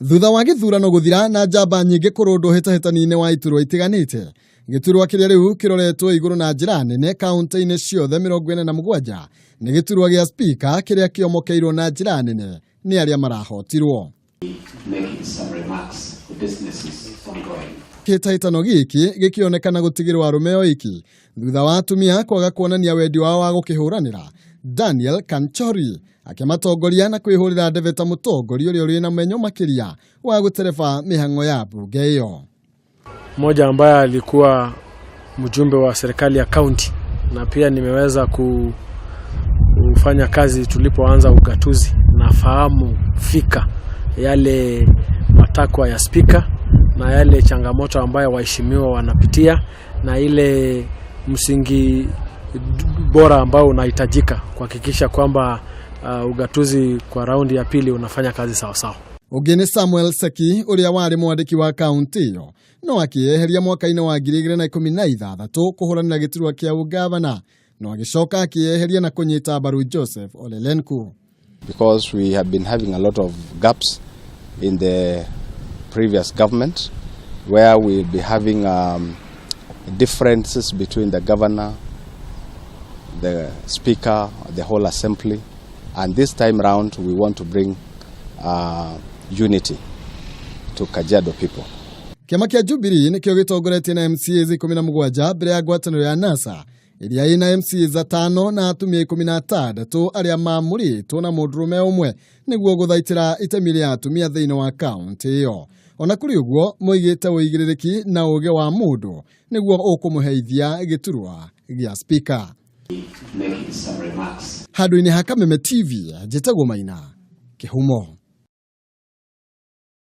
Thutha wa gĩthurano gũthira na njamba nyingĩ kũrũndwo hĩtahĩtano-inĩ wa iturwa itiganĩte, gĩturwa kĩrĩa rĩu kĩroretwo igũrũ na njĩra nene kaunti-inĩ ciothe 47 nĩ gĩturwa gĩa spika kĩrĩa kĩomokeirwo na njĩra nene nĩ arĩa marahotirwo. Hĩtahĩtano gĩkĩ gĩkĩonekana gũtigĩrwo arũme oiki thutha wa atumia kwaga kuonania wendi wao wa gũkĩhũranĩra. Daniel Kanchori akĩmatongoria na kwĩhũrĩra ndebe ta mũtongoria ũrĩa ũrĩ na menyo makĩria wa gũtereba mĩhang'o ya bunge hiyo. Mmoja ambaye alikuwa mjumbe wa serikali ya kaunti na pia nimeweza kufanya kazi tulipoanza ugatuzi, na fahamu fika yale matakwa ya spika na yale changamoto ambayo waheshimiwa wanapitia na ile msingi bora ambao unahitajika kuhakikisha kwamba ugatuzi kwa raundi ya pili unafanya kazi sawa sawa. Ugeni Samuel Seki uria wari mwandiki wa kaunti hiyo no akĩeheria mwaka-inĩ wa 2016 kũhũranĩra gĩturwa kĩa ugavana, no agĩcoka akĩeheria na kũnyita mbaru Joseph Ole Lenku. Because we have been having a lot of gaps in the previous government where we'll be having differences between the governor, the speaker, the whole assembly, and this time round we want to bring unity to Kajiado people. Kĩama kĩa Jubilee nĩkĩo gĩtongoretie na MCAs 17 mbere ya ngwatanĩro ya NASA ĩrĩa ĩna MCAs 5 na atumia 16 arĩa maamũrĩtwo na mũndũrũme ũmwe nĩguo gũthaitĩra itemi rĩa atumia thĩinĩ wa kaunti ĩyo. Ona kũrĩ ũguo moigĩte ũigĩrĩrĩki na ũũgĩ wa mũndũ nĩguo ũkũmũheithia gĩturwa gĩa spika. Handũ-inĩ ha Kameme TV, njĩtagwo Maina Kĩhumo.